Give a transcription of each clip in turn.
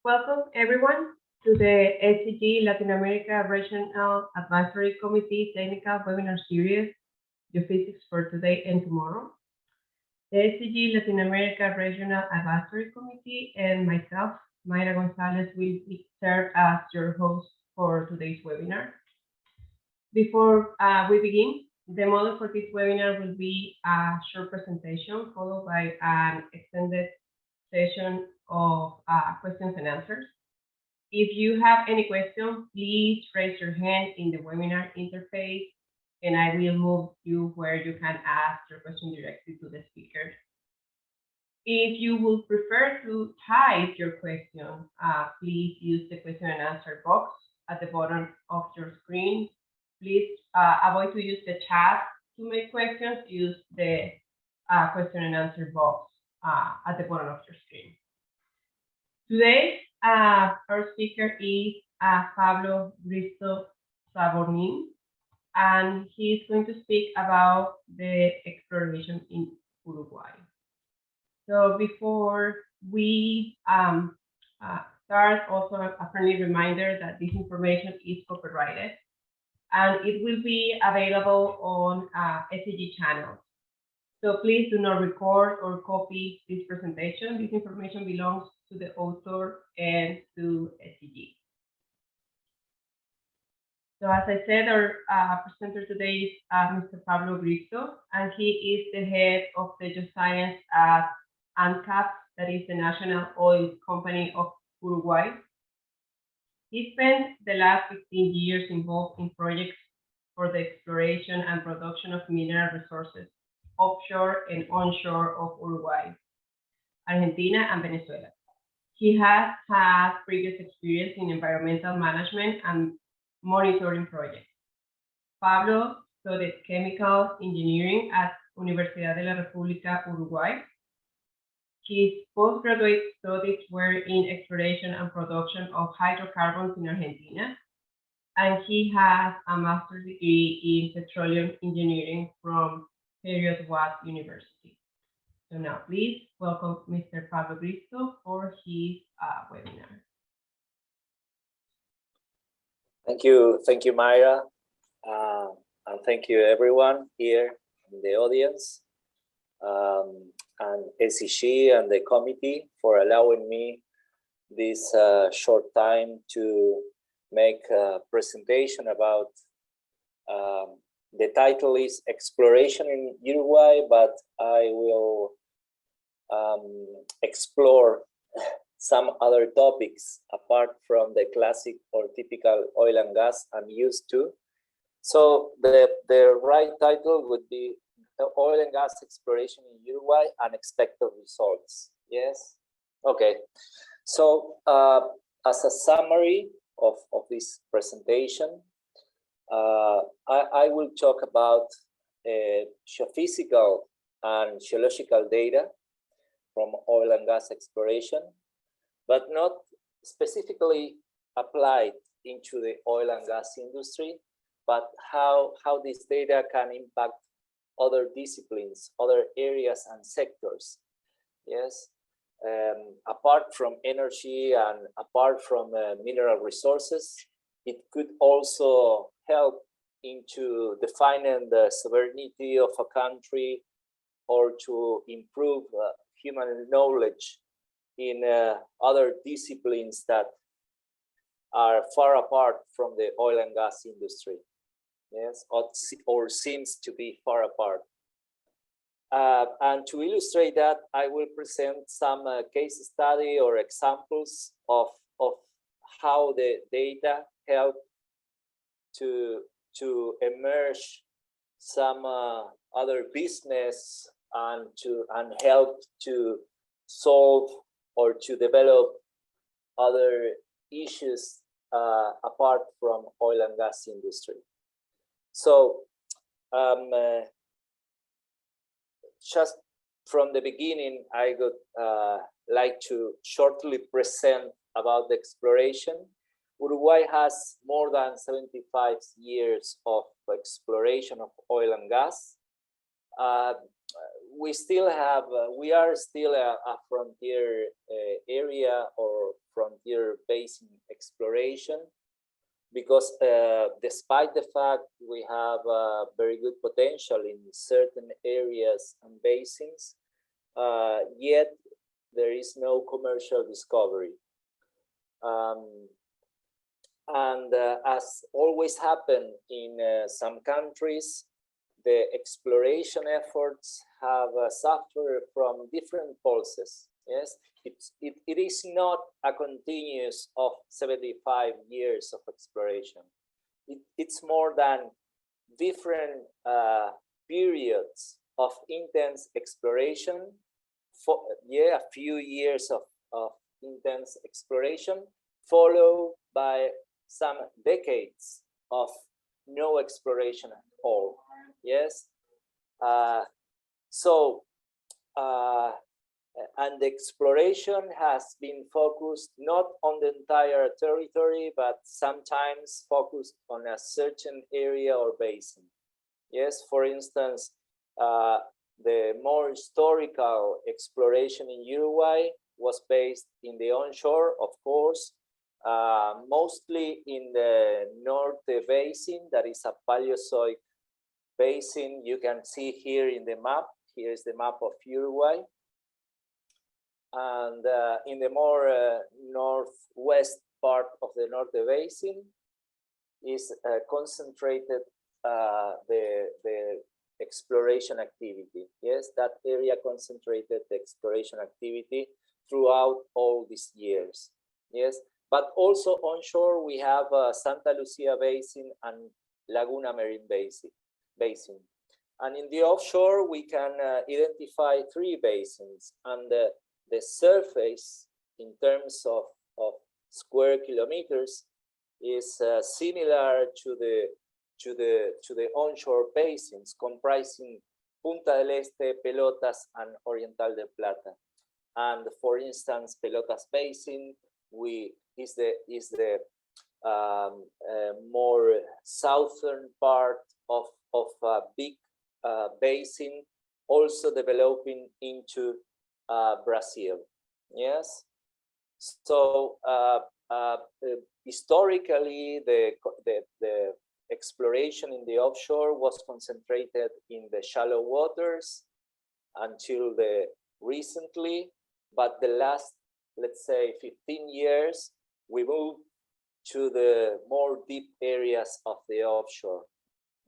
Welcome everyone to the SCG Latin America Regional Advisory Committee Technical Webinar Series, Geophysics for Today and Tomorrow. The SCG Latin America Regional Advisory Committee and myself, Mayra Gonzalez, will serve as your host for today's webinar. Before we begin, the model for this webinar will be a short presentation followed by an extended session of questions and answers. If you have any questions, please raise your hand in the webinar interface, and I will move you where you can ask your question directly to the speaker. If you would prefer to type your question, please use the question and answer box at the bottom of your screen. Please avoid to use the chat to make questions. Use the question and answer box at the bottom of your screen. Today, our speaker is Pablo Bristo Sabornin, and he is going to speak about the exploration in Uruguay. So before we start, also a friendly reminder that this information is copyrighted, and it will be available on SCG channels. So please do not record or copy this presentation. This information belongs to the author and to SCG. So as I said, our presenter today is Mr. Pablo Bristo, and he is the head of the geoscience at ANCAP, that is the National Oil Company of Uruguay. He spent the last 15 years involved in projects for the exploration and production of mineral resources offshore and onshore of Uruguay, Argentina, and Venezuela. He has had previous experience in environmental management and monitoring projects. Pablo studied chemical engineering at Universidad de la República Uruguay. His postgraduate studies were in exploration and production of hydrocarbons in Argentina, and he has a master's degree in petroleum engineering from Watt University. So now please welcome Mr. Pablo Bristo for his webinar. Thank you, Mayra, and thank you everyone here in the audience, and SCG and the committee for allowing me this short time to make a presentation about the title is Exploration in Uruguay, but I will explore some other topics apart from the classic or typical oil and gas I'm used to. So the right title would be Oil and Gas Exploration in Uruguay and Expected Results. Yes? Okay. So as a summary of this presentation, I will talk about geophysical and geological data from oil and gas exploration, but not specifically applied into the oil and gas industry, but how this data can impact other disciplines, other areas and sectors. Yes, apart from energy and apart from mineral resources, it could also help into defining the sovereignty of a country or to improve human knowledge in other disciplines that are far apart from the oil and gas industry. Yes, or seems to be far apart. And to illustrate that, I will present some case study or examples of how the data help to emerge some other business and help to solve or to develop other issues apart from oil and gas industry. So just from the beginning, I would like to shortly present about the exploration. Uruguay has more than 75 years of exploration of oil and gas. We are still a frontier area or frontier frontier basin exploration, because despite the fact we have very good potential in certain areas and basins, yet there is no commercial discovery. And as always happened in some countries, the exploration efforts have suffered from different pulses. Yes, it is not a continuous of 75 years of exploration. It's more than different periods of intense exploration. For a few years of intense exploration, followed by some decades of no exploration at all. Yes, and the exploration has been focused not on the entire territory, but sometimes focused on a certain area or basin. Yes, for instance, the more historical exploration in Uruguay was based in the onshore, of course, mostly in the Norte Basin, that is a Paleozoic basin. You can see here in the map. Here is the map of Uruguay. And in the more northwest part of the Norte Basin is concentrated the exploration activity. Yes, that area concentrated the exploration activity throughout all these years. Yes, but also onshore we have Santa Lucia Basin and Laguna Marine Basin. And in the offshore we can identify 3 basins, and the surface in terms of square kilometers is similar to the onshore basins, comprising Punta del Este, Pelotas, and Oriental de Plata. And for instance, Pelotas Basin is the more southern part of a big basin, also developing into Brazil. Yes, so historically the exploration in the offshore was concentrated in the shallow waters until recently, but the last, let's say, 15 years, we moved to the more deep areas of the offshore.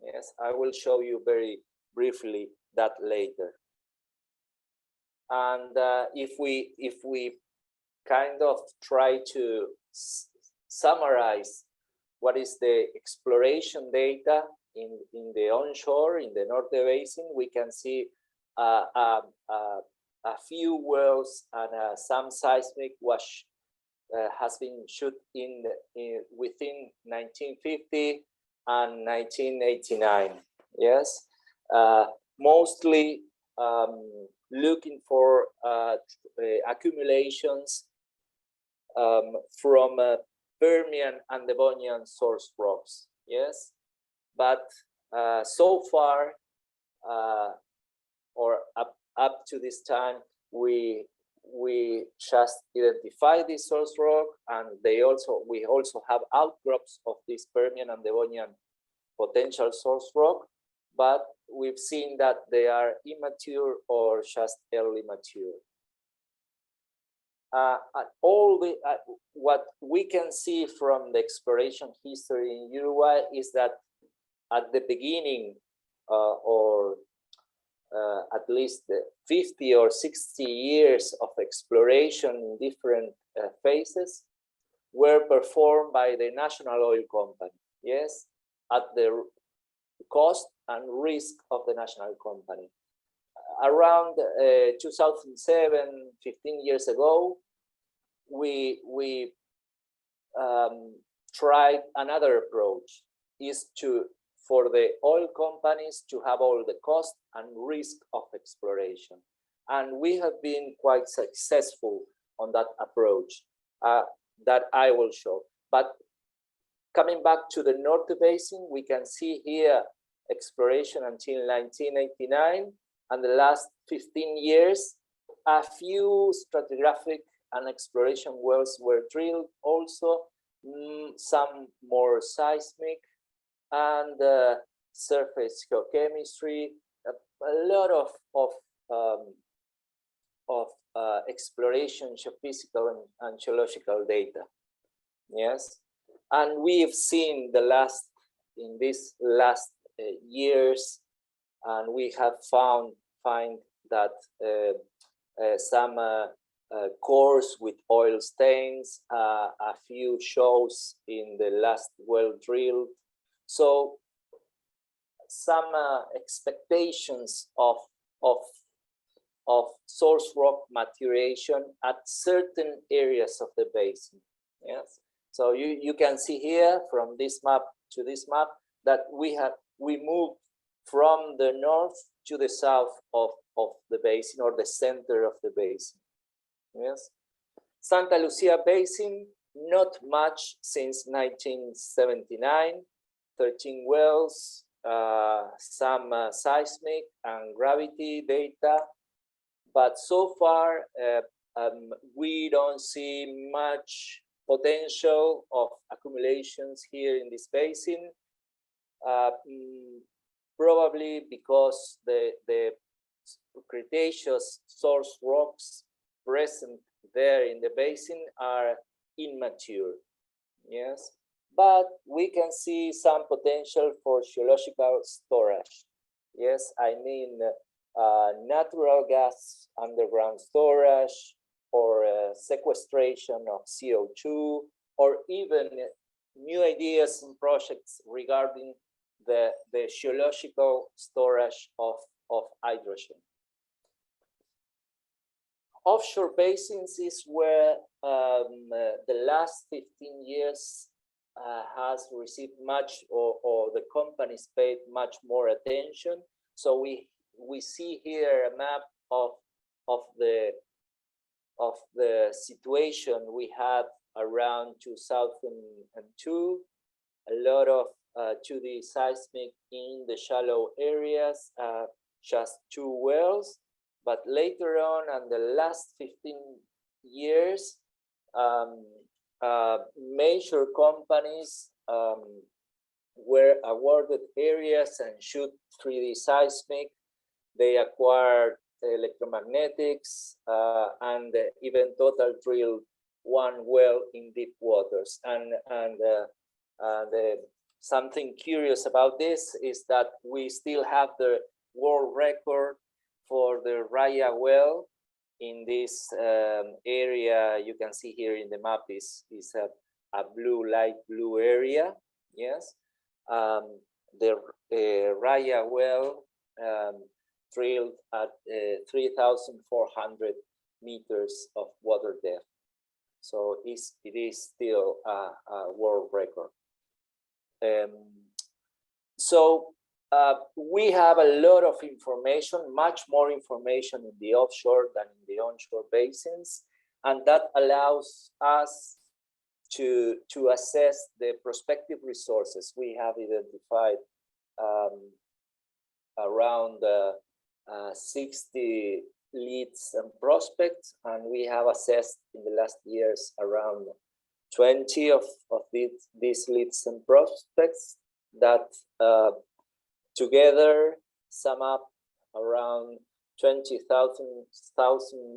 Yes, I will show you very briefly that later. And if we kind of try to summarize what is the exploration data in the onshore, in the Norte Basin, we can see a few wells and some seismic has been shot within 1950 and 1989. Yes, mostly looking for accumulations from Permian and Devonian source rocks. Yes, but so far, or up to this time, we just identify this source rock, and we also have outcrops of this Permian and Devonian potential source rock, but we've seen that they are immature or just early mature. What we can see from the exploration history in Uruguay is that at the beginning, or at least 50 or 60 years of exploration in different phases were performed by the National Oil Company. Yes, at the cost and risk of the national company. Around 2007, 15 years ago, we tried another approach, is for the oil companies to have all the cost and risk of exploration. And we have been quite successful on that approach that I will show. But coming back to the Norte Basin, we can see here exploration until 1989, and the last 15 years, a few stratigraphic and exploration wells were drilled also, some more seismic, and surface geochemistry, a lot of exploration, geophysical and geological data. Yes, and we've seen in these last years, and we have find that some cores with oil stains, a few shows in the last well drilled. So some expectations of source rock maturation at certain areas of the basin. Yes. So you can see here from this map to this map that we moved from the north to the south of the basin, or the center of the basin. Yes. Santa Lucia Basin, not much since 1979, 13 wells, some seismic and gravity data, but so far we don't see much potential of accumulations here in this basin, probably because the Cretaceous source rocks present there in the basin are immature. Yes, but we can see some potential for geological storage. Yes, I mean natural gas underground storage, or sequestration of CO2, or even new ideas and projects regarding the geological storage of hydrogen. Offshore basins is where the last 15 years has received much, or the companies paid much more attention. So we see here a map of the situation we had around 2002, a lot of 2D seismic in the shallow areas, just 2 wells. But later on, in the last 15 years, major companies were awarded areas and shoot 3D seismic. They acquired electromagnetics and even total drilled 1 well in deep waters. And something curious about this is that we still have the world record for the Raya well in this area. You can see here in the map is a light blue area. Yes, the Raya well drilled at 3,400 meters of water depth. So it is still a world record. So we have a lot of information, much more information in the offshore than in the onshore basins, and that allows us to assess the prospective resources. We have identified around 60 leads and prospects, and we have assessed in the last years around 20 of these leads and prospects that together sum up around 20,000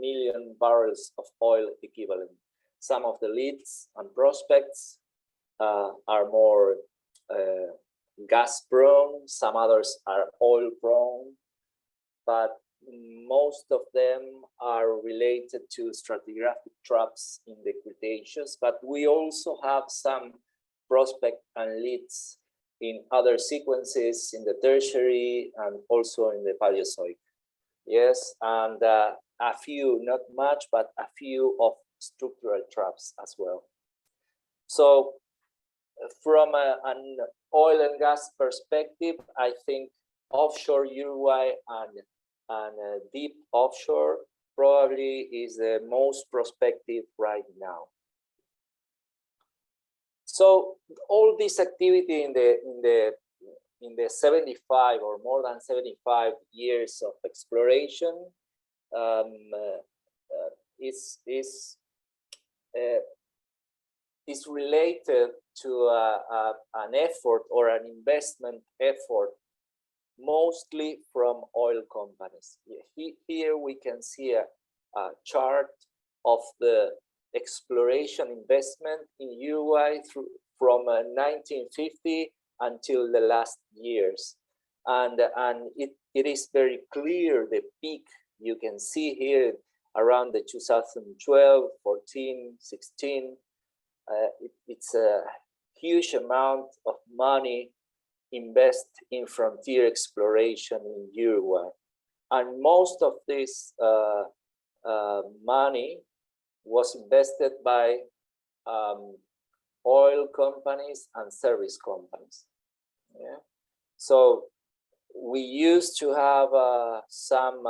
million barrels of oil equivalent. Some of the leads and prospects are more gas prone, some others are oil prone, but most of them are related to stratigraphic traps in the Cretaceous. But we also have some prospect and leads in other sequences in the Tertiary and also in the Paleozoic. Yes, and a few, not much, but a few of structural traps as well. So from an oil and gas perspective, I think offshore Uruguay and deep offshore probably is the most prospective right now. So all this activity in the 75 or more than 75 years of exploration is is related to an effort or an investment effort, mostly from oil companies. Here we can see a chart of the exploration investment in Uruguay from 1950 until the last years. And it is very clear, the peak you can see here around the 2012, 14, 16. It's a huge amount of money invest in frontier exploration in Uruguay. And most of this money was invested by oil companies and service companies. Yeah. So we used to have some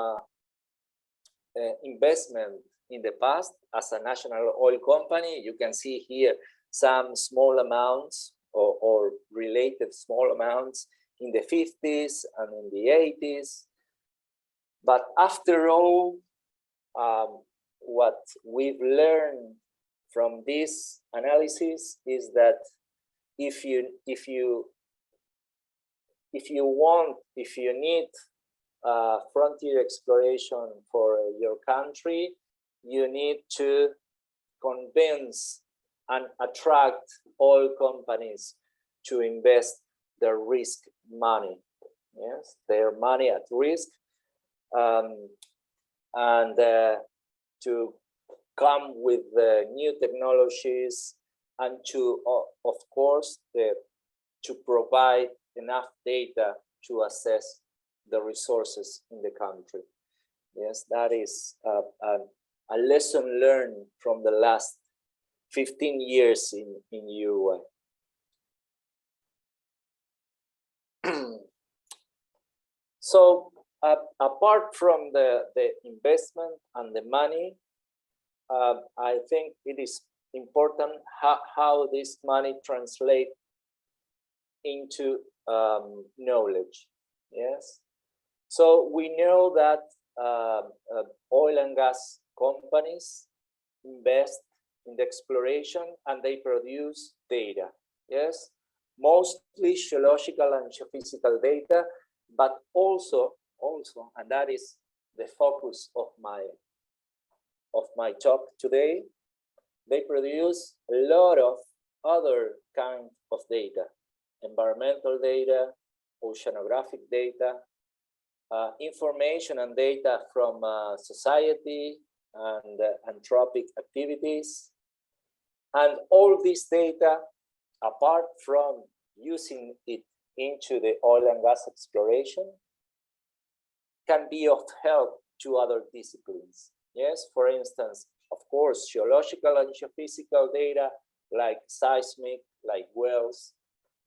investment in the past as a national oil company. You can see here some small amounts or related small amounts in the 50s and in the 80s. But after all, what we've learned from this analysis is that if you need frontier exploration for your country, you need to convince and attract oil companies to invest their risk money, yes, their money at risk, and to come with new technologies, and to, of course, to provide enough data to assess the resources in the country. Yes, that is a lesson learned from the last 15 years in Uruguay. So apart from the investment and the money, I think it is important how this money translates into knowledge. Yes. So we know that oil and gas companies invest in the exploration and they produce data. Yes, mostly geological and geophysical data, but also, and that is the focus of my talk today, they produce a lot of other kind of data: environmental data, oceanographic data, information and data from society and anthropic activities. And all this data, apart from using it into the oil and gas exploration, can be of help to other disciplines. Yes, for instance, of course, geological and geophysical data like seismic, like wells,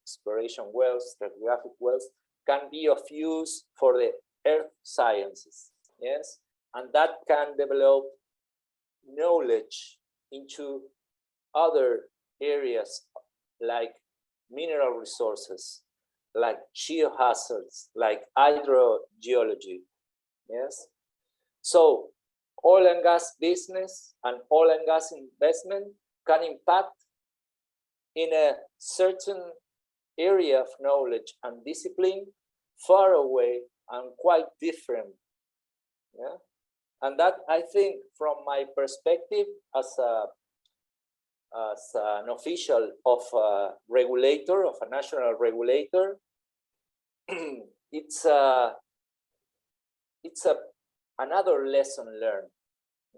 exploration wells, stratigraphic wells, can be of use for the earth sciences. Yes, and that can develop knowledge into other areas like mineral resources, like geohazards, like hydrogeology. Yes, so oil and gas business and oil and gas investment can impact in a certain area of knowledge and discipline far away and quite different. Yeah, and that, I think, from my perspective as an official of a regulator, of a national regulator, it's another lesson learned.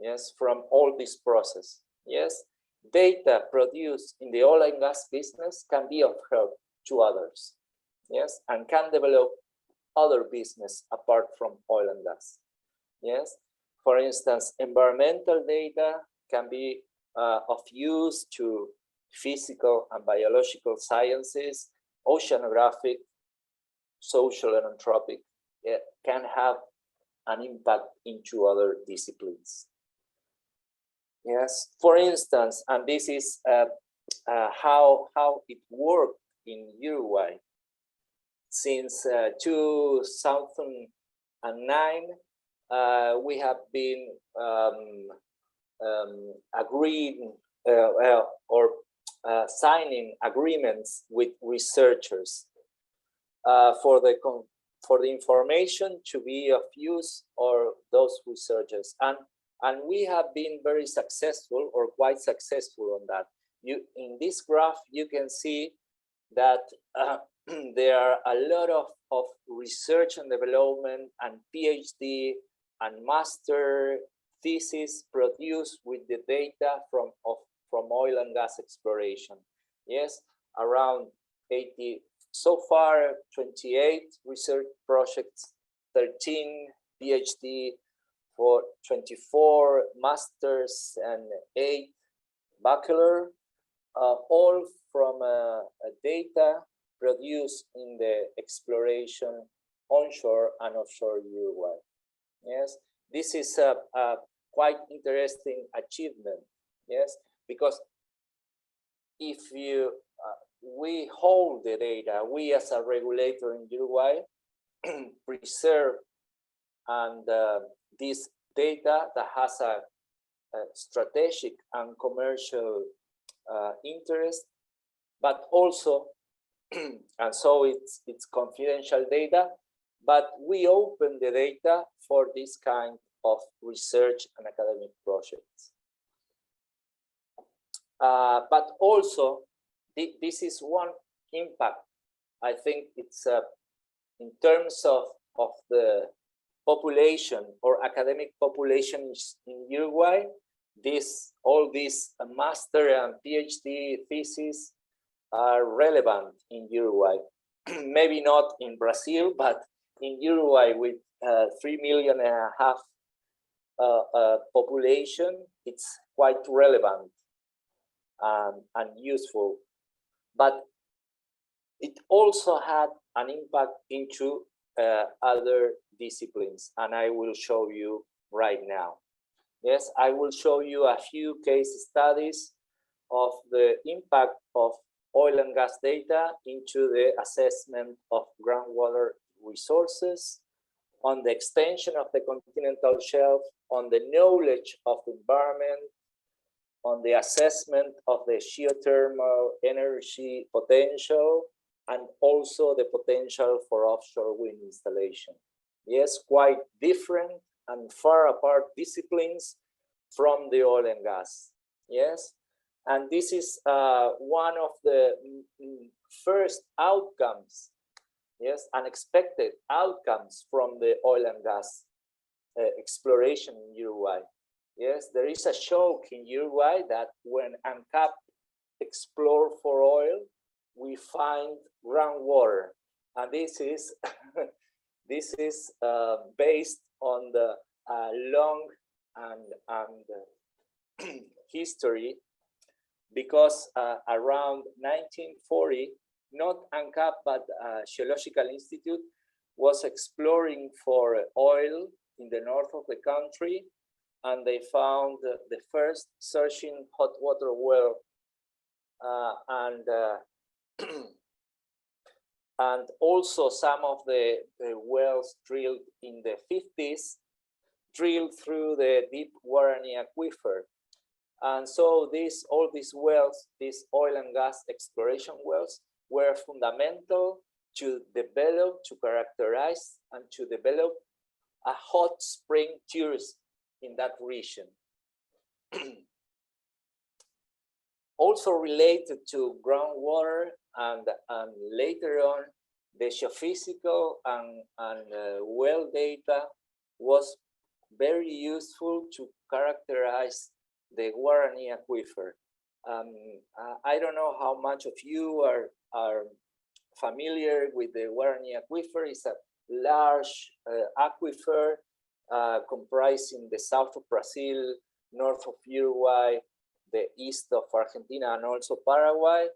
Yes, from all this process. Yes, data produced in the oil and gas business can be of help to others. Yes, and can develop other business apart from oil and gas. Yes, for instance, environmental data can be of use to physical and biological sciences. Oceanographic, social and anthropic can have an impact into other disciplines. Yes, for instance, and this is how it worked in Uruguay. Since 2009, we have been agreeing signing agreements with researchers for the information to be of use or those researchers, and we have been very successful or quite successful on that. In this graph you can see that there are a lot of research and development and PhD and master thesis produced with the data from oil and gas exploration. Yes, around 80 so far, 28 research projects, 13 PhD, for 24 masters and 8 bachelor, all from data produced in the exploration onshore and offshore Uruguay. Yes, this is a quite interesting achievement. Yes, because if we hold the data, we as a regulator in Uruguay preserve and this data that has a strategic and commercial interest, but also, and so it's confidential data, but we open the data for this kind of research and academic projects. But also, this is one impact. I think it's in terms of the population or academic population in Uruguay, all these master and PhD theses are relevant in Uruguay. Maybe not in Brazil, but in Uruguay with 3.5 million population, it's quite relevant and useful. But it also had an impact into other disciplines, and I will show you right now. Yes, I will show you a few case studies of the impact of oil and gas data into the assessment of groundwater resources, on the extension of the continental shelf, on the knowledge of the environment, on the assessment of the geothermal energy potential, and also the potential for offshore wind installation. Yes, quite different and far apart disciplines from the oil and gas. Yes, and this is one of the first outcomes, yes, unexpected outcomes from the oil and gas exploration in Uruguay. Yes, there is a joke in Uruguay that when ANCAP explore for oil, we find groundwater, and this is this is based on the long and history, because around 1940, not ANCAP but Geological Institute was exploring for oil in the north of the country, and they found the first searching hot water well, and also some of the wells drilled in the 50s, drilled through the deep Guarani aquifer. And so all these wells, these oil and gas exploration wells, were fundamental to develop, to characterize, and to develop a hot spring tourism in that region. Also related to groundwater and later on, the geophysical and well data was very useful to characterize the Guarani aquifer. I don't know how much of you are familiar with the Guarani aquifer. It's a large aquifer comprising the south of Brazil, north of Uruguay, the east of Argentina, and also Paraguay.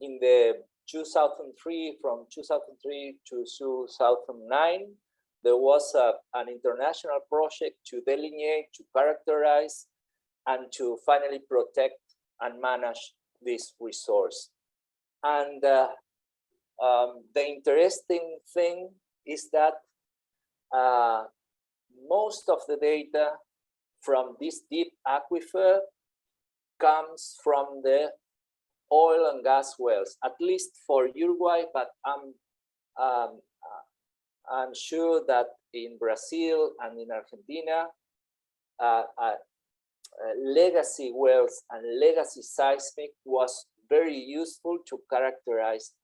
In the 2003, from 2003 to 2009, there was an international project to delineate, to characterize, and to finally protect and manage this resource. And the interesting thing is that most of the data from this deep aquifer comes from the oil and gas wells, at least for Uruguay, but I'm sure that in Brazil and in Argentina, legacy wells and legacy seismic was very useful to characterize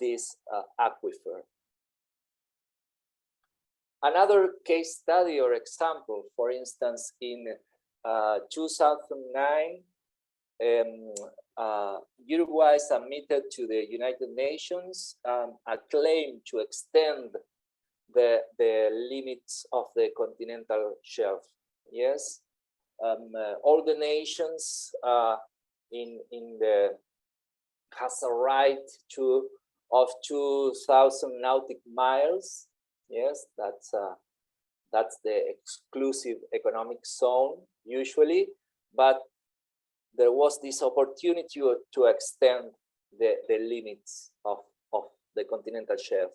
this aquifer. Another case study or example, for instance, in 2009, Uruguay submitted to the United Nations a claim to extend the limits of the continental shelf. Yes, all the nations in the has a right of 2,000 nautic miles. Yes, that's the exclusive economic zone usually, but there was this opportunity to extend the limits of the continental shelf.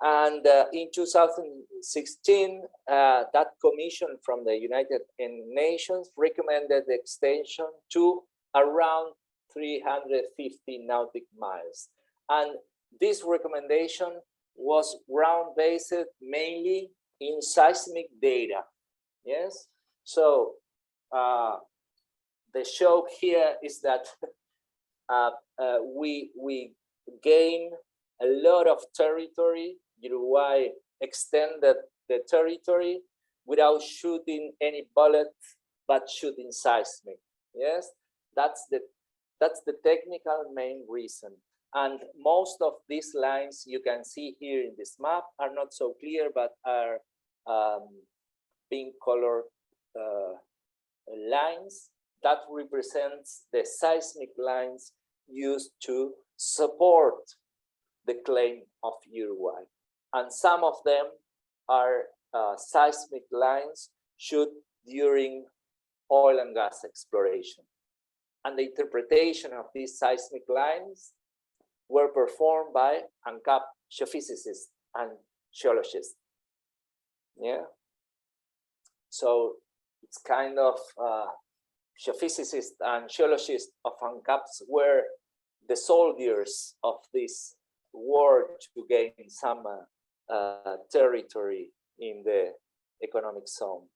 And in 2016, that commission from the United Nations recommended the extension to around 350 nautic miles. And this recommendation was ground-based mainly in seismic data. Yes, so the show here is that we gain a lot of territory. Uruguay extended the territory without shooting any bullet, but shooting seismic. Yes, that's the technical main reason. And most of these lines you can see here in this map are not so clear, but are pink colored lines that represents the seismic lines used to support the claim of Uruguay. And some of them are seismic lines shot during oil and gas exploration. And the interpretation of these seismic lines were performed by ANCAP geophysicists and geologists. Yeah. So it's kind of geophysicists and geologists of ANCAPs were the soldiers of this war to gain some territory in the economic zone.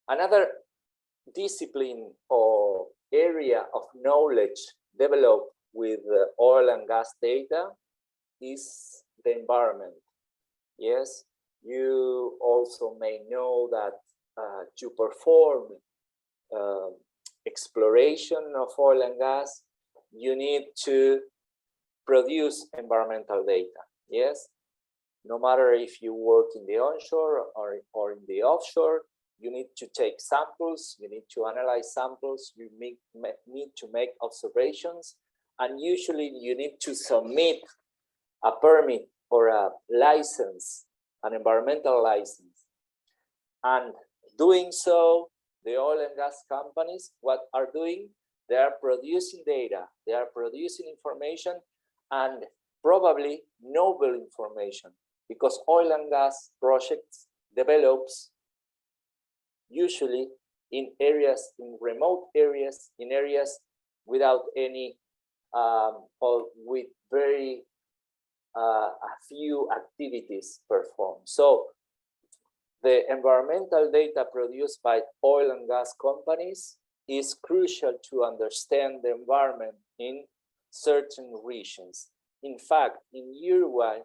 Another discipline or area of knowledge developed with oil and gas data is the environment. Yes, you also may know that to perform exploration of oil and gas, you need to produce environmental data. Yes, no matter if you work in the onshore or in the offshore, you need to take samples, you need to analyze samples, you need to make observations, and usually you need to submit a permit or a license, an environmental license. And doing so, the oil and gas companies, what are doing? They are producing data, they are producing information, and probably novel information, because oil and gas projects develops usually in areas, in remote areas, in areas without any or with very a few activities performed. So the environmental data produced by oil and gas companies is crucial to understand the environment in certain regions. In fact, in Uruguay,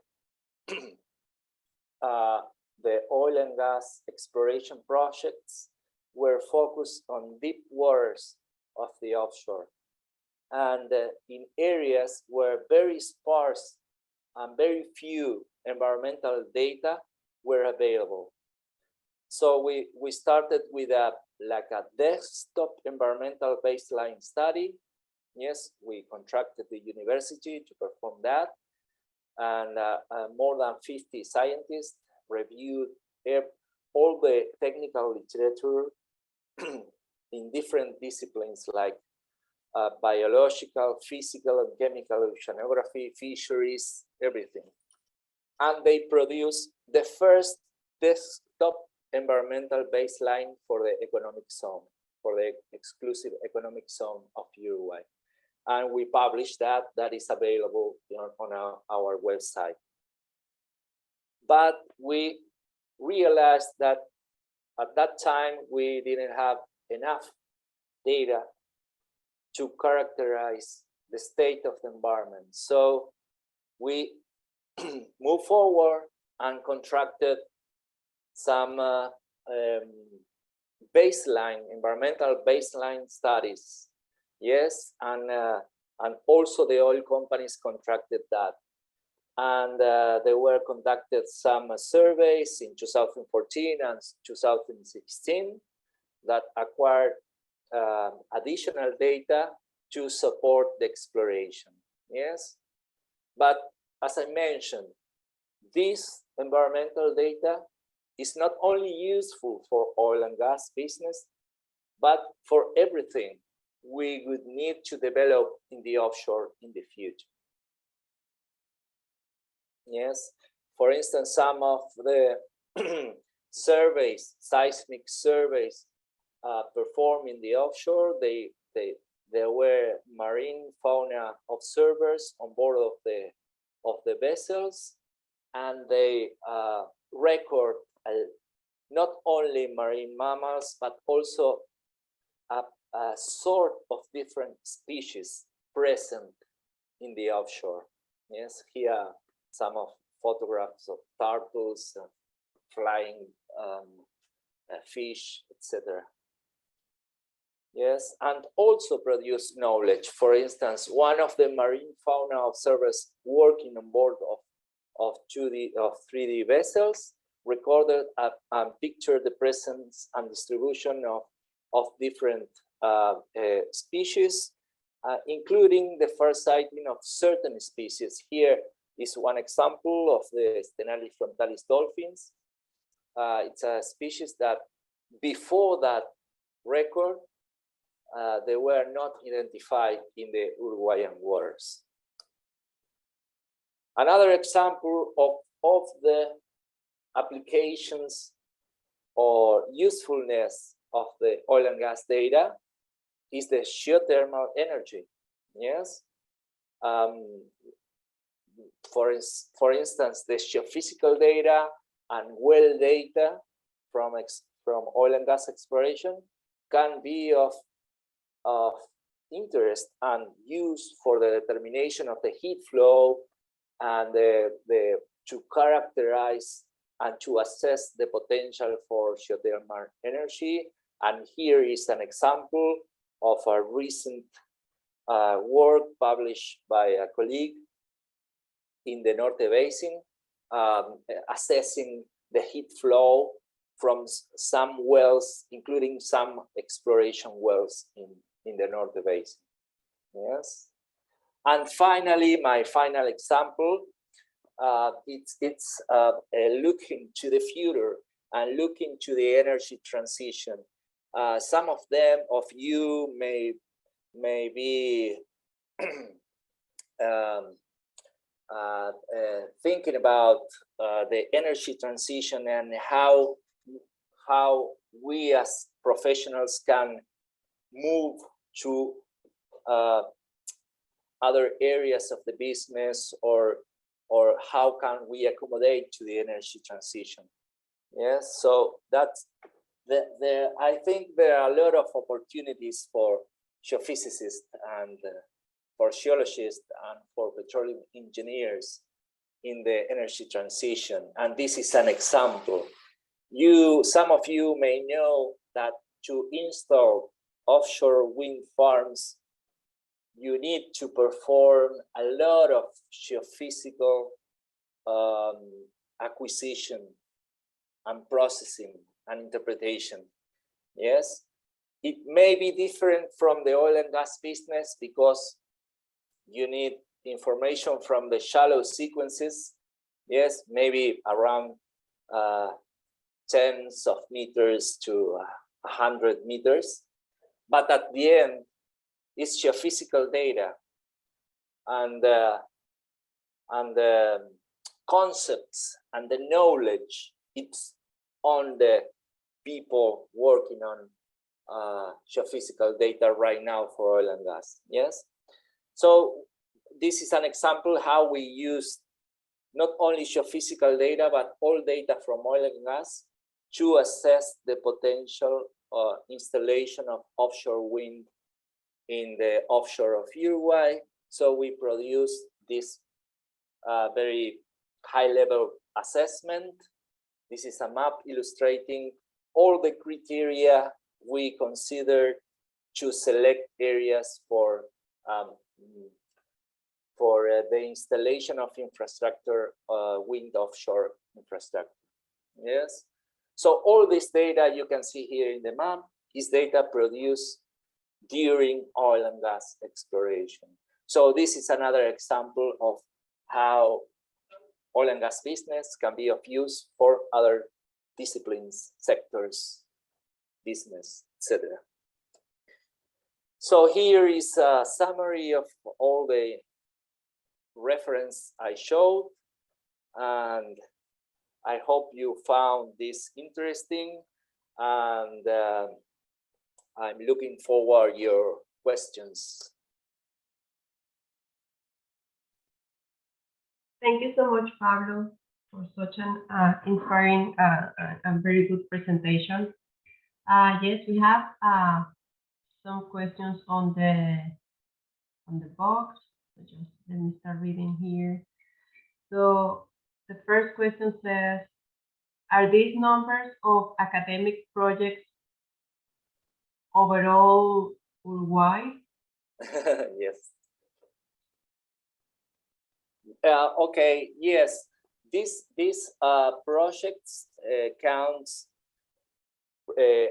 the oil and gas exploration projects were focused on deep waters of the offshore and in areas where very sparse and very few environmental data were available. So we started with a desktop environmental baseline study. Yes, we contracted the university to perform that, and more than 50 scientists reviewed all the technical literature in different disciplines like biological, physical, and chemical oceanography, fisheries, everything. And they produced the first desktop environmental baseline for the economic zone, for the exclusive economic zone of Uruguay. And we published that. That is available on our website. But we realized that at that time, we didn't have enough data to characterize the state of the environment. So we moved forward and contracted some environmental baseline studies. Yes, and also the oil companies contracted that. And there were conducted some surveys in 2014 and 2016 that acquired additional data to support the exploration. Yes, but as I mentioned, this environmental data is not only useful for oil and gas business, but for everything we would need to develop in the offshore in the future. Yes, for instance, some of the surveys, seismic surveys performed in the offshore, there were marine fauna observers on board of the vessels, and they record not only marine mammals, but also a sort of different species present in the offshore. Yes, here some of photographs of turtles, flying fish, etc. Yes, and also produce knowledge. For instance, one of the marine fauna observers working on board of 3D vessels recorded and pictured the presence and distribution of different species, including the first sighting of certain species. Here is one example of the Stenalis frontalis dolphins. It's a species that before that record, they were not identified in the Uruguayan waters. Another example of the applications or usefulness of the oil and gas data is the geothermal energy. Yes. For instance, the geophysical data and well data from oil and gas exploration can be of interest and used for the determination of the heat flow and to characterize and to assess the potential for geothermal energy. And here is an example of a recent work published by a colleague in the Norte Basin, assessing the heat flow from some wells, including some exploration wells in the Norte Basin. Yes. And finally, my final example, it's looking to the future and looking to the energy transition. Some of you may be thinking about the energy transition and how we as professionals can move to other areas of the business, or how can we accommodate to the energy transition. Yes, so that's I think there are a lot of opportunities for geophysicists and for geologists and for petroleum engineers in the energy transition. And this is an example. Some of you may know that to install offshore wind farms, you need to perform a lot of geophysical acquisition and processing and interpretation. Yes, it may be different from the oil and gas business because you need information from the shallow sequences. Yes, maybe around tens of meters to 100 meters. But at the end, it's geophysical data, and the concepts and the knowledge, it's on the people working on geophysical data right now for oil and gas. Yes. So this is an example how we use not only geophysical data, but all data from oil and gas to assess the potential installation of offshore wind in the offshore of Uruguay. So we produce this very high-level assessment. This is a map illustrating all the criteria we consider to select areas for the installation of infrastructure, wind offshore infrastructure. Yes. So all this data you can see here in the map is data produced during oil and gas exploration. So this is another example of how oil and gas business can be of use for other disciplines, sectors, business, etc. So here is a summary of all the reference I showed, and I hope you found this interesting, and I'm looking forward to your questions. Thank you so much, Pablo, for such an inspiring and very good presentation. Yes, we have some questions on the box. So just let me start reading here. So the first question says, are these numbers of academic projects overall Uruguay? Yes. Okay, yes. These projects counts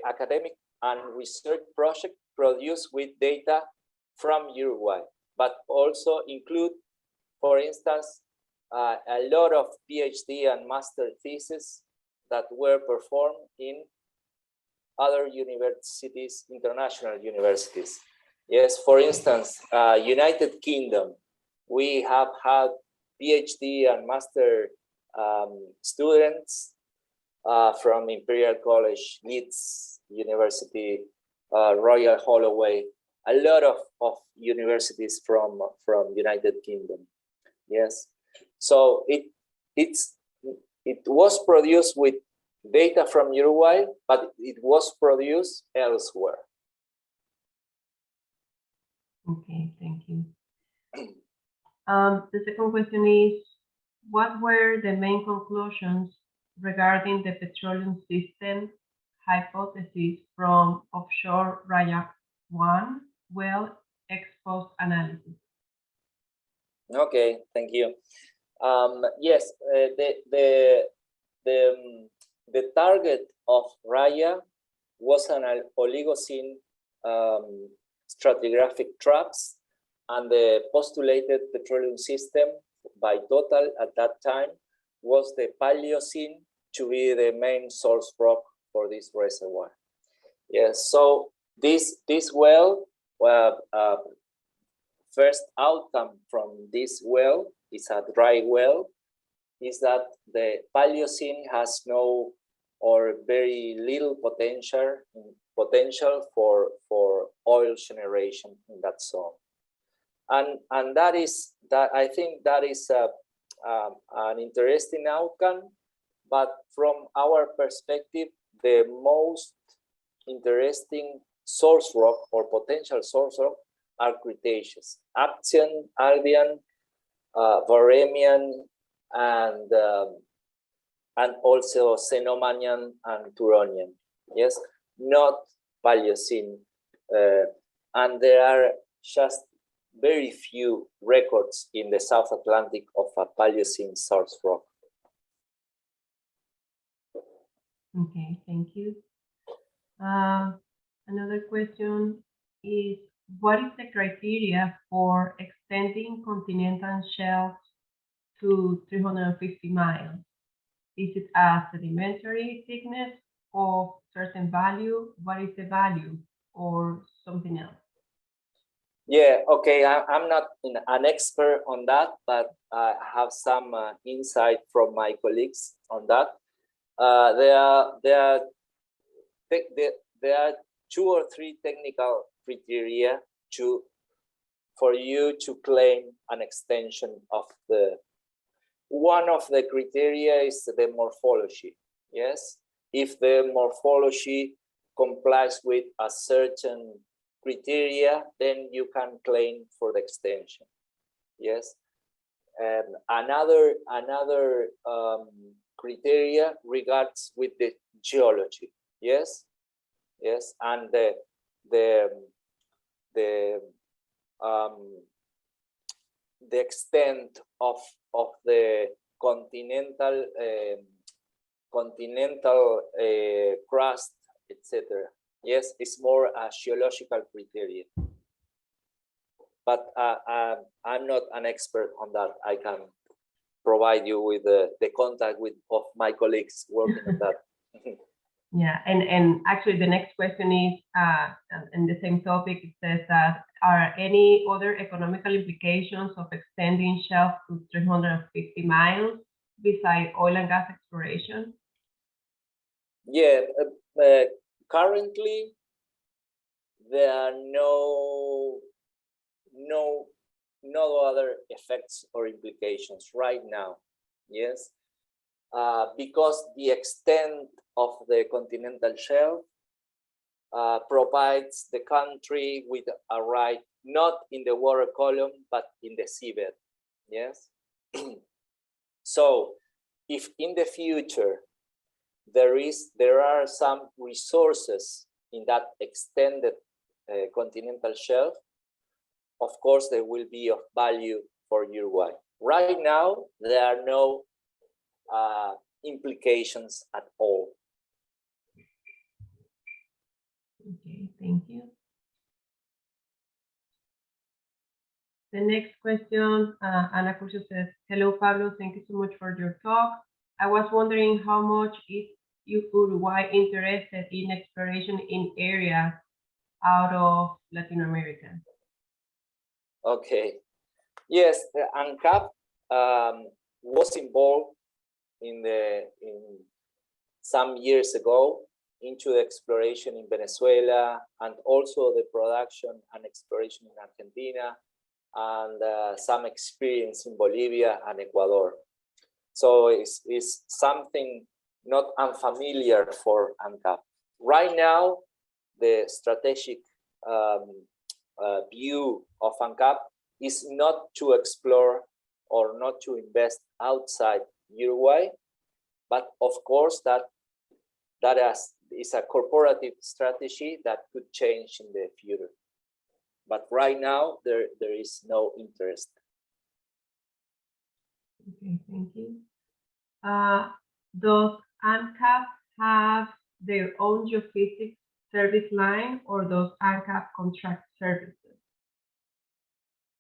academic and research project produced with data from Uruguay, but also include, for instance, a lot of PhD and master theses that were performed in other universities, international universities. Yes, for instance, United Kingdom, we have had PhD and master students from Imperial College, Leeds University, Royal Holloway, a lot of universities from United Kingdom. Yes, so it was produced with data from Uruguay, but it was produced elsewhere. Okay, thank you. The second question is, what were the main conclusions regarding the petroleum system hypothesis from offshore Raya 1 well ex-post analysis? Okay, thank you. Yes, the target of Raya was an Oligocene stratigraphic traps, and the postulated petroleum system by Total at that time was the Paleocene to be the main source rock for this reservoir. Yes, so this well, first outcome from this well is a dry well, is that the Paleocene has no or very little potential for oil generation in that zone. And that is that I think that is an interesting outcome, but from our perspective, the most interesting source rock or potential source rock are Cretaceous: Aptian, Albian, Varemian, and also Cenomanian and Turonian. Yes, not Paleocene, and there are just very few records in the South Atlantic of a Paleocene source rock. Okay, thank you. Another question is, what is the criteria for extending continental shelves to 350 miles? Is it a sedimentary thickness of certain value? What is the value, or something else? Yeah, okay, I'm not an expert on that, but I have some insight from my colleagues on that. There are there are 2 or 3 technical criteria for you to claim an extension of the. One of the criteria is the morphology. Yes, if the morphology complies with a certain criteria, then you can claim for the extension. Yes, and another criteria regards with the geology. Yes, yes, and the extent of the continental crust, etc. Yes, it's more a geological criteria. But I'm not an expert on that. I can provide you with the contact of my colleagues working on that. Yeah, and actually the next question is, in the same topic, it says that, are any other economical implications of extending shelf to 350 miles besides oil and gas exploration? Yeah, currently there are no other effects or implications right now. Yes, because the extent of the continental shelf provides the country with a right not in the water column but in the seabed. Yes. So if in the future there are some resources in that extended continental shelf, of course they will be of value for Uruguay. Right now there are no implications at all. Okay, thank you. The next question, Ana Curcio says, hello, Pablo, thank you so much for your talk. I was wondering how much is Uruguay interested in exploration in areas out of Latin America? Okay. Yes, ANCAP was involved in some years ago into the exploration in Venezuela and also the production and exploration in Argentina and some experience in Bolivia and Ecuador. So it's something not unfamiliar for ANCAP. Right now, the strategic view of ANCAP is not to explore or not to invest outside Uruguay, but of course that is a corporative strategy that could change in the future. But right now there is no interest. Okay, thank you. Does ANCAP have their own geophysics service line, or does ANCAP contract services?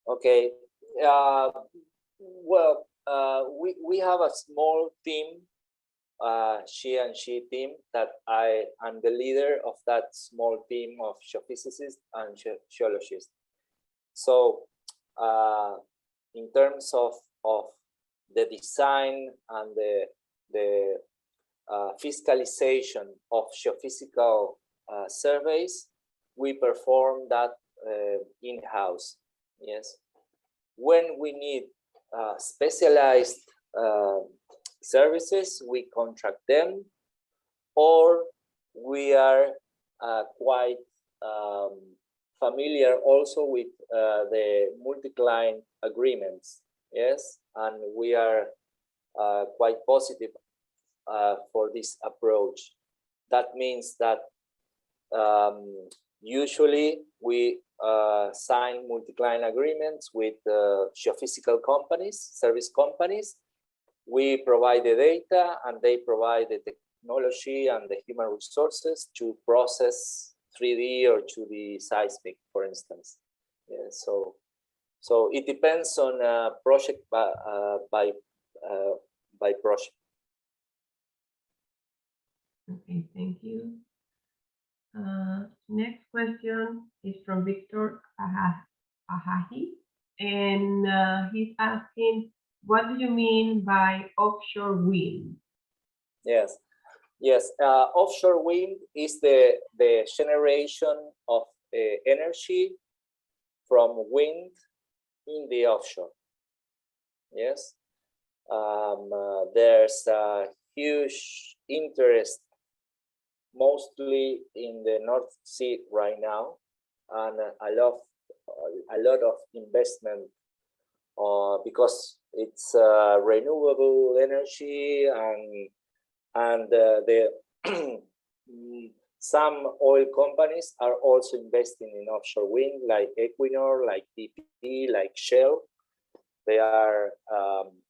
Okay. Well, we have a small team, she team, that I am the leader of that small team of geophysicists and geologists. So in terms of the design and the fiscalization of geophysical surveys, we perform that in-house. Yes. When we need specialized services, we contract them, or we are quite familiar also with the multi-client agreements. Yes, and we are quite positive for this approach. That means that usually we sign multi-client agreements with geophysical companies, service companies. We provide the data and they provide the technology and the human resources to process 3D or 2D seismic, for instance. Yeah, so it depends on project by project. Okay, thank you. Next question is from Victor Ahahi, and he's asking, what do you mean by offshore wind? Yes, Yes, offshore wind is the generation of energy from wind in the offshore. Yes, there's a huge interest, mostly in the North Sea right now, and a lot of investment because it's renewable energy, and the some oil companies are also investing in offshore wind, like Equinor, like BP, like Shell. They are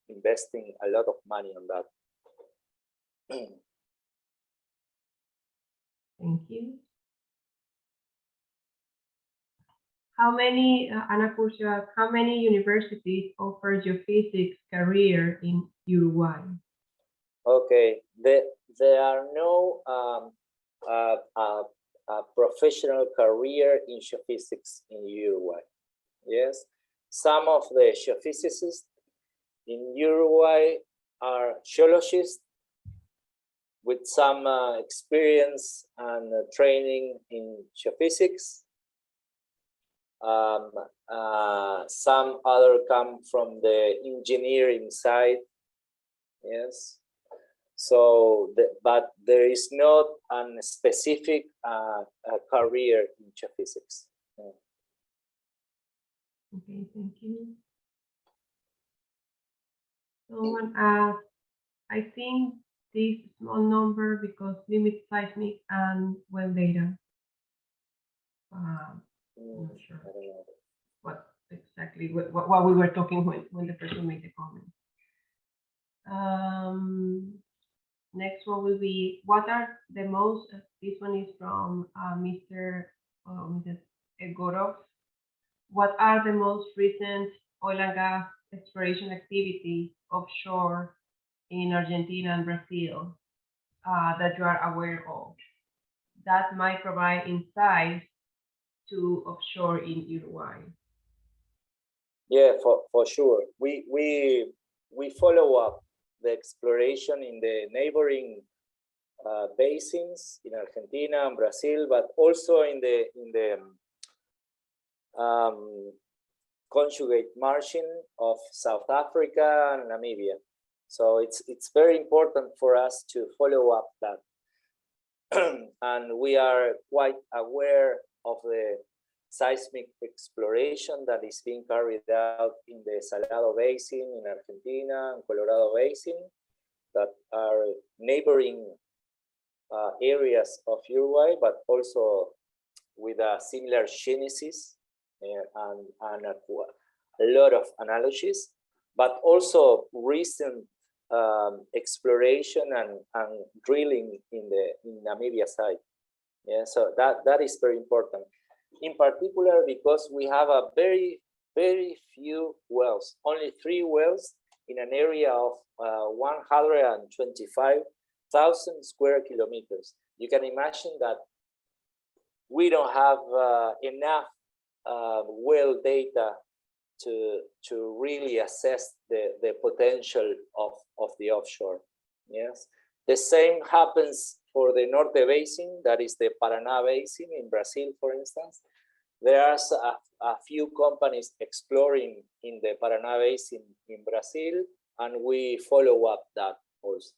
investing a lot of money on that. Thank you. How many, Ana Curcia, how many universities offer geophysics career in Uruguay? Okay, there are no professional career in geophysics in Uruguay. Yes, some of the geophysicists in Uruguay are geologists with some experience and training in geophysics. Some other come from the engineering side. Yes. So, but there is not a specific career in geophysics. Yeah. Okay, thank you. Someone asked, I think this small number because limit seismic and well data. I'm not sure what exactly what we were talking when the person made the comment. Next one will be, what are the most, this one is from Mr. Egorov. What are the most recent oil and gas exploration activities offshore in Argentina and Brazil that you are aware of that might provide insight to offshore in Uruguay? Yeah, for sure. We follow up the exploration in the neighboring basins in Argentina and Brazil, but also in the conjugate margin of South Africa and Namibia. So it's very important for us to follow up that. And we are quite aware of the seismic exploration that is being carried out in the Salado Basin in Argentina and Colorado Basin, that are neighboring areas of Uruguay, but also with a similar genesis and a lot of analogies, but also recent exploration and drilling in Namibia side. Yeah, so that is very important. In particular, because we have a very few wells, only 3 wells in an area of 125,000 square kilometers. You can imagine that we don't have enough well data to really assess the potential of the offshore. Yes, the same happens for the Norte Basin, that is the Paraná Basin in Brazil, for instance. There are a few companies exploring in the Paraná Basin in Brazil, and we follow up that also.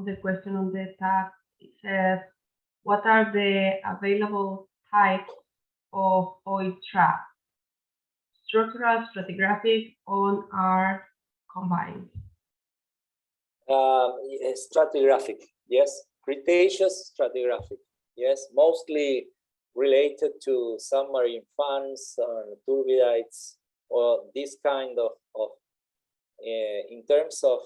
The question on the tab, it says, what are the available types of oil traps? Structural, stratigraphic, or are combined? Stratigraphic, yes. Cretaceous stratigraphic, yes. Mostly related to submarine fans, turbidites, or this kind of in terms of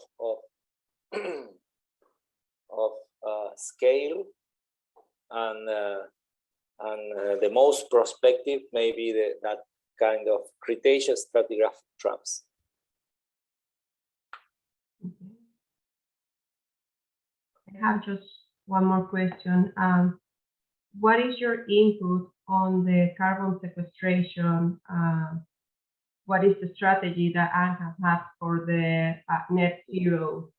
scale, and the most prospective maybe that kind of Cretaceous stratigraphic traps. I have just one more question. What is your input on the carbon sequestration what is the strategy that ANCAP has for the net zero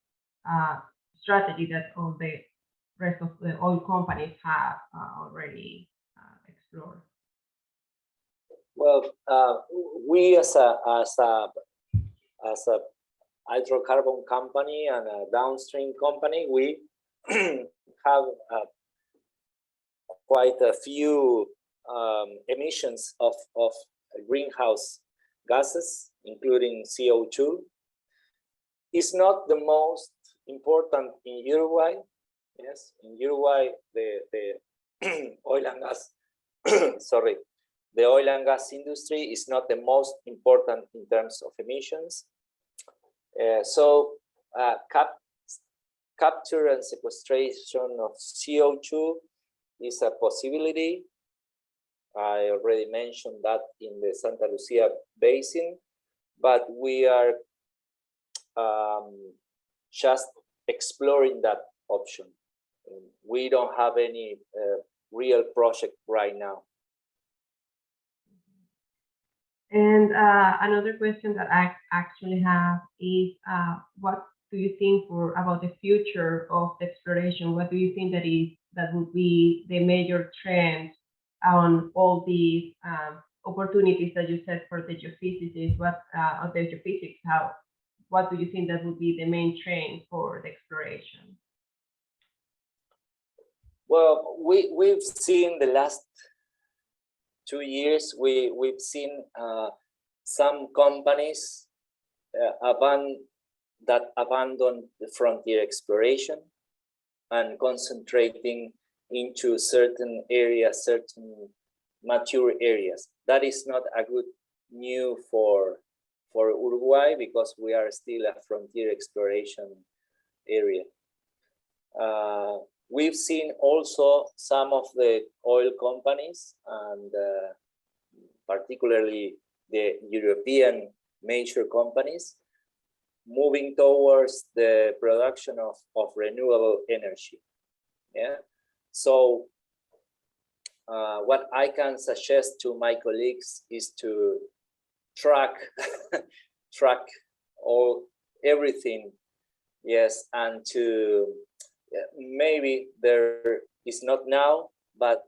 strategy that all the rest of the oil companies have already explored? Well, we as a hydrocarbon company and a downstream company, we have quite a few emissions of greenhouse gases, including CO2. It's not the most important in Uruguay. Yes, in Uruguay, the oil and gas, sorry, the oil and gas industry is not the most important in terms of emissions. Capture and sequestration of CO2 is a possibility. I already mentioned that in the Santa Lucia Basin, but we are just exploring that option. We don't have any real project right now. And another question that I actually have is, what do you think about the future of the exploration? What do you think that would be the major trend on all these opportunities that you said for the geophysicists? Of the geophysics, what do you think that would be the main trend for the exploration? Well, we've seen the last 2 years, we've seen some companies that abandon the frontier exploration and concentrating into certain areas, certain mature areas. That is not a good news for Uruguay, because we are still a frontier exploration area. We've seen also some of the oil companies, and particularly the European major companies, moving towards the production of renewable energy. Yeah. So what I can suggest to my colleagues is to track everything, yes, and to maybe there is not now, but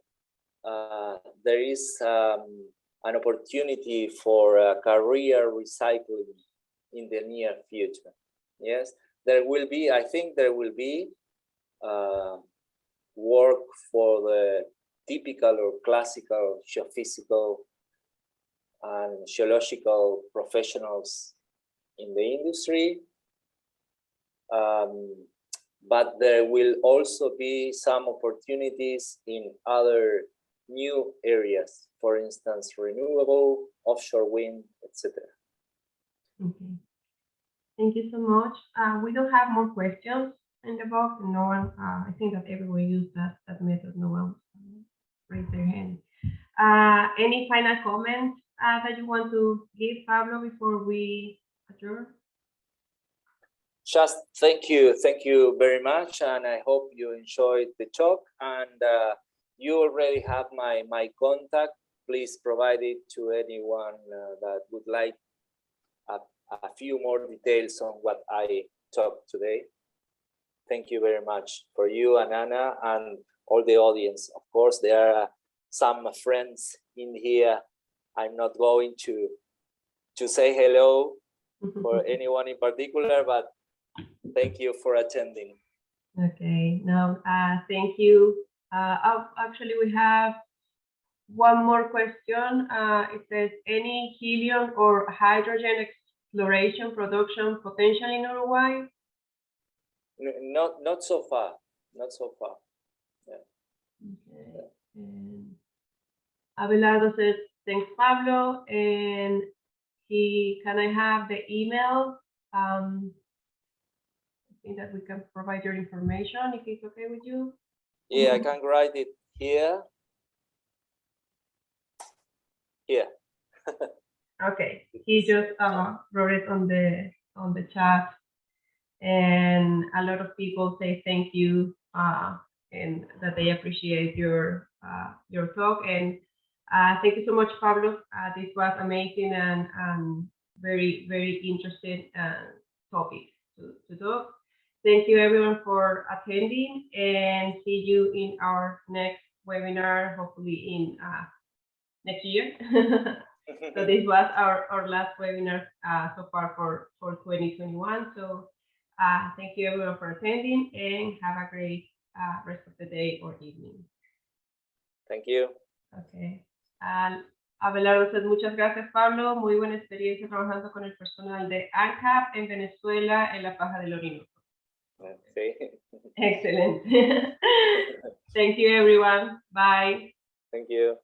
there is an opportunity for career recycling in the near future. Yes, there will be, I think there will be work for the typical or classical geophysical and geological professionals in the industry. But there will also be some opportunities in other new areas, for instance, renewable, offshore wind, etc. Okay. Thank you so much. We don't have more questions in the box. No one, I think that everyone used that method. No one raised their hand. Any final comments that you want to give, Pablo, before we adjourn? Just thank you very much, and I hope you enjoyed the talk. And you already have my contact. Please provide it to anyone that would like a few more details on what I talked today. Thank you very much for you and Anna and all the audience. Of course, there are some friends in here. I'm not going to say hello for anyone in particular, but thank you for attending. Okay, no, thank you. Actually, we have one more question. It says, any helium or hydrogen exploration production potential in Uruguay? Not so far. Not so far. Yeah. Okay. And Abelardo says, thanks, Pablo. And can I have the email? I think that we can provide your information if it's okay with you. Yeah, I can write it here. Here. Okay, he just wrote it on the chat, and a lot of people say thank you and that they appreciate your talk. And Thank you so much, Pablo. This was amazing and very, very interesting topic to talk. Thank you everyone for attending and see you in our next webinar, hopefully in next year. So this was our last webinar so far for 2021. So thank you everyone for attending and have a great rest of the day or evening. Thank you. Okay. Abelardo, muchas gracias, Pablo. Muy buena experiencia trabajando con el personal de ANCAP en Venezuela en la Faja del Orinoco. Sí. Excellent. Thank you, everyone. Bye. Thank you.